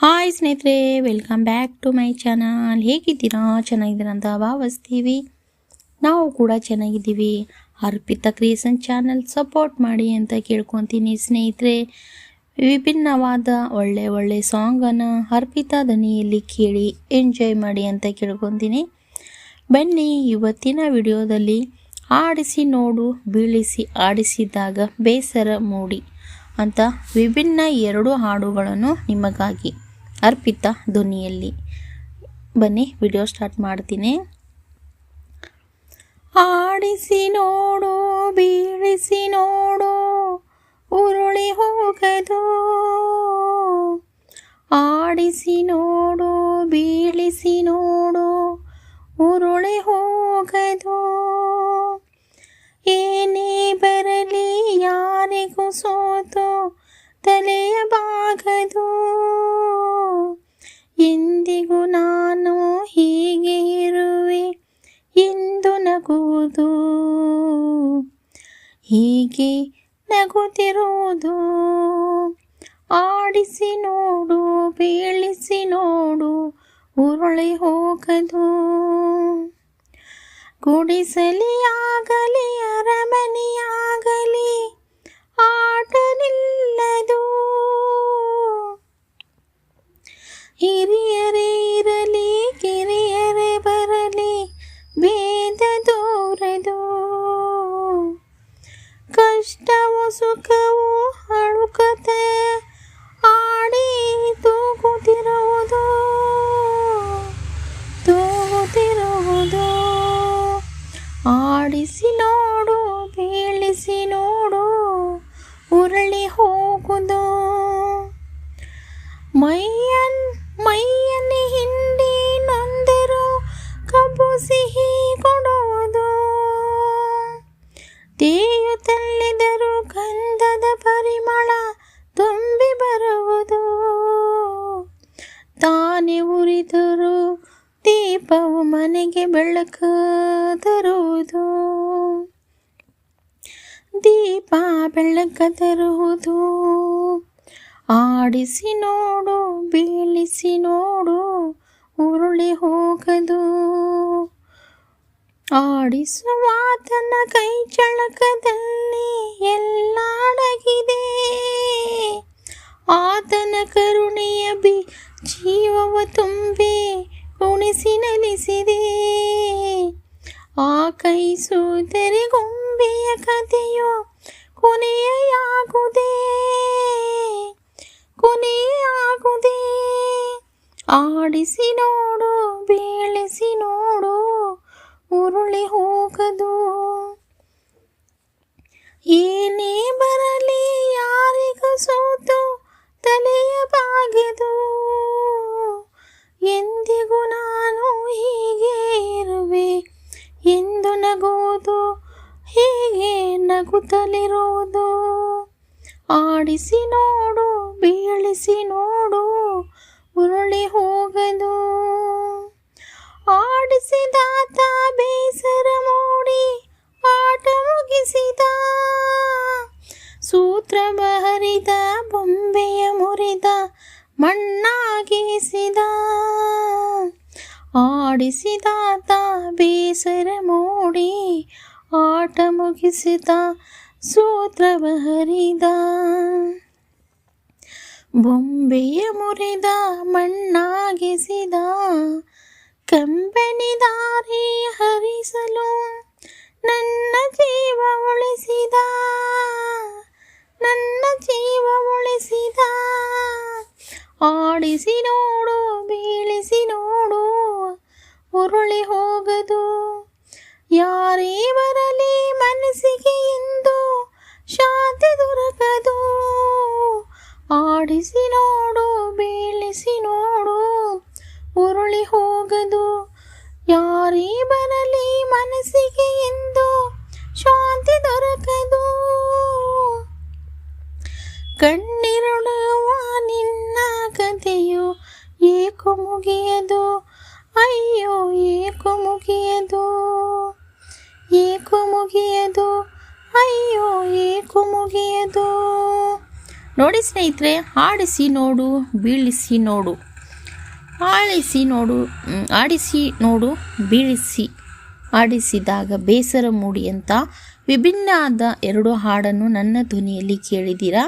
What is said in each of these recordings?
Hi ಸ್ನೇಹಿತರೆ, welcome back to my channel. ಹೇಗಿದ್ದೀರಾ? ಚೆನ್ನಾಗಿದ್ದೀರಾ ಅಂತ ಭಾವಿಸ್ತೀವಿ. ನಾವು ಕೂಡ ಚೆನ್ನಾಗಿದ್ದೀವಿ. ಅರ್ಪಿತಾ ಕ್ರಿಯೇಷನ್ ಚಾನಲ್ ಸಪೋರ್ಟ್ ಮಾಡಿ ಅಂತ ಕೇಳ್ಕೊತೀನಿ ಸ್ನೇಹಿತರೆ. ವಿಭಿನ್ನವಾದ ಒಳ್ಳೆ ಸಾಂಗನ್ನು ಅರ್ಪಿತಾ ದನಿಯಲ್ಲಿ ಕೇಳಿ ಎಂಜಾಯ್ ಮಾಡಿ ಅಂತ ಕೇಳ್ಕೊತೀನಿ. ಬನ್ನಿ, ಇವತ್ತಿನ ವಿಡಿಯೋದಲ್ಲಿ ಆಡಿಸಿ ನೋಡು ಬೀಳಿಸಿ ಆಡಿಸಿದಾಗ ಬೇಸರ ಮೂಡಿ ಅಂತ ವಿಭಿನ್ನ 2 ಹಾಡುಗಳನ್ನು ನಿಮಗಾಗಿ ಅರ್ಪಿತಾ ಧ್ವನಿಯಲ್ಲಿ. ಬನ್ನಿ ವಿಡಿಯೋ ಸ್ಟಾರ್ಟ್ ಮಾಡ್ತೀನಿ. ಆಡಿಸಿ ನೋಡು ಬೀಳಿಸಿ ನೋಡು ಉರುಳಿ ಹೋಗದು, ಆಡಿಸಿ ನೋಡು ಬೀಳಿಸಿ ನೋಡು ಉರುಳಿ ಹೋಗದು, ಏನೇ ಬರಲಿ ಯಾರಿಗೂ ಸೋತು ತಲೆಯ ಬಾಗದು, ಎಂದಿಗೂ ನಾನು ಹೀಗೆ ಇರುವೆ ಎಂದು ನಗುವುದು, ಹೀಗೆ ನಗುತ್ತಿರುವುದು, ಆಡಿಸಿ ನೋಡು ಬೀಳಿಸಿ ನೋಡು ಉರುಳಿ ಹೋಗದು, ಗುಡಿಸಲಿಯಾಗಲಿ ಅರಮನೆಯಾಗಲಿ ಆಟ ನಿಲ್ಲದು, ಹಿರಿಯರೇ ಇರಲಿ ಕಿರಿಯರೇ ಬರಲಿ ಭೇದ ದೂರದು, ಕಷ್ಟವೋ ಸುಖವೋ ಅಳುಕತೆ ಆಡಿ ತೂಗುತ್ತಿರುವುದು, ಆಡಿಸಿ ನೋಡು ಬೀಳಿಸಿ ನೋಡು ಉರುಳಿ ಹೋಗುವುದು, ಮೈಯನ್ನೇ ಹಿಂಡಿ ನೊಂದರು ಕಬ್ಬು ಸಿಹಿ ಕೊಡುವುದು, ತೇಯುತ್ತಲ್ಲಿದ್ದರೂ ಗಂಧದ ಪರಿಮಳ ತುಂಬಿ ಬರುವುದು, ತಾನೇ ಉರಿದರು ದೀಪವು ಮನೆಗೆ ಬೆಳಕು ತರುವುದು, ದೀಪ ಬೆಳಕ ತರುವುದು, ಆಡಿಸಿ ನೋಡು ಬೀಳಿಸಿ ನೋಡು ಉರುಳಿ ಹೋಗದು, ಆಡಿಸುವಾತನ ಕೈ ಚಳಕದಲ್ಲಿ ಎಲ್ಲ ಅಡಗಿದೆ, ಆತನ ಕರುಣೆಯ ಜೀವವ ತುಂಬಿ ಉಣಿಸಿ ನಲಿಸಿದೆ, ಆ ಕೈ ಸೋದರೆ ಗೊಂಬೆಯ ಕಥೆಯು ಕೊನೆಯಾಗುವುದೇ, ಆಡಿಸಿ ನೋಡು ಬೀಳಿಸಿ ನೋಡು ಉರುಳಿ ಹೋಗದು, ಏನೇ ಬರಲಿ ಯಾರಿಗೂ ಸೋತು ತಲೆಯ ಬಾಗದು, ಎಂದಿಗೂ ನಾನು ಹೀಗೆ ಇರುವೆ ಎಂದು ನಗುವುದು, ಹೀಗೆ ನಗುತ್ತಲಿರುವುದು, ಆಡಿಸಿ ನೋಡು ಬೀಳಿಸಿ ನೋಡು ಉರುಳಿ ಹೋಗದು, ಆಡಿಸಿದಾತ ಬೇಸರ ಮೂಡಿ ಆಟ ಮುಗಿಸಿದ, ಸೂತ್ರ ಬಹರಿದ ಬೊಂಬೆಯ ಮುರಿದ ಮಣ್ಣಾಗಿಸಿದ, ಆಡಿಸಿದಾತ ಬೇಸರ ಮೂಡಿ ಆಟ ಮುಗಿಸಿದ, ಸೂತ್ರವ ಹರಿದ, ಬೊಂಬೆಯ ಮುರಿದ ಮಣ್ಣಾಗಿಸಿದ, ಕಂಬನಿ ದಾರಿ ಹರಿಸಲು ನನ್ನ ಜೀವ ಉಳಿಸಿದ, ಆಡಿಸಿ ನೋಡು ಬೀಳಿಸಿ ನೋಡು ಉರುಳಿ ಹೋಗದು, ಯಾರೇ ಬರಲಿ ಮನಸ್ಸಿಗೆ ಎಂದು ಶಾಂತಿ ದೊರಕದು, ಆಡಿಸಿ ನೋಡು ಬೀಳಿಸಿ ನೋಡು ಉರುಳಿ ಹೋಗದು, ಯಾರೇ ಬರಲಿ ಮನಸ್ಸಿಗೆ ಎಂದು ಶಾಂತಿ ದೊರಕದು, ಕಣ್ಣಿರುಳುವ ನಿನ್ನ ಕಥೆಯು ಏಕೋ ಮುಗಿಯದು, ಅಯ್ಯೋ ಏಕೋ ಮುಗಿಯದು, ಏಕೋ ಮುಗಿಯದು, ಅಯ್ಯೋ ಏಕೋ ಮುಗಿಯದು, ನೋಡಿ ಸ್ನೇಹಿತರೆ, ಆಡಿಸಿ ನೋಡು ಬೀಳಿಸಿ ನೋಡು, ಆಡಿಸಿ ನೋಡು ಆಡಿಸಿ ನೋಡು ಬೀಳಿಸಿ ಆಡಿಸಿದಾಗ ಬೇಸರ ಮೂಡಿ ಅಂತ ವಿಭಿನ್ನವಾದ 2 ಹಾಡನ್ನು ನನ್ನ ಧ್ವನಿಯಲ್ಲಿ ಕೇಳಿದ್ದೀರಾ.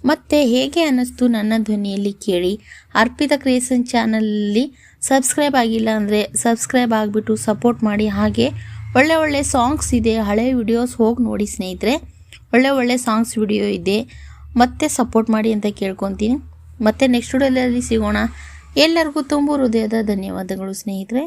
ಮತ್ತು ಹೇಗೆ ಅನ್ನಿಸ್ತು ನನ್ನ ಧ್ವನಿಯಲ್ಲಿ ಕೇಳಿ. ಅರ್ಪಿತಾ ಕ್ರಿಯೇಷನ್ ಚಾನಲಲ್ಲಿ ಸಬ್ಸ್ಕ್ರೈಬ್ ಆಗಿಲ್ಲ ಅಂದರೆ ಸಬ್ಸ್ಕ್ರೈಬ್ ಆಗಿಬಿಟ್ಟು ಸಪೋರ್ಟ್ ಮಾಡಿ. ಹಾಗೆ ಒಳ್ಳೆ ಸಾಂಗ್ಸ್ ಇದೆ, ಹಳೆ ವಿಡಿಯೋಸ್ ಹೋಗಿ ನೋಡಿ ಸ್ನೇಹಿತರೆ, ಒಳ್ಳೆ ಸಾಂಗ್ಸ್ ವಿಡಿಯೋ ಇದೆ, ಮತ್ತೆ ಸಪೋರ್ಟ್ ಮಾಡಿ ಅಂತ ಕೇಳ್ಕೊತೀನಿ. ಮತ್ತೆ ನೆಕ್ಸ್ಟ್ ವಿಡಿಯೋದಲ್ಲಿ ಸಿಗೋಣ. ಎಲ್ಲರಿಗೂ ತುಂಬ ಹೃದಯದ ಧನ್ಯವಾದಗಳು ಸ್ನೇಹಿತರೆ.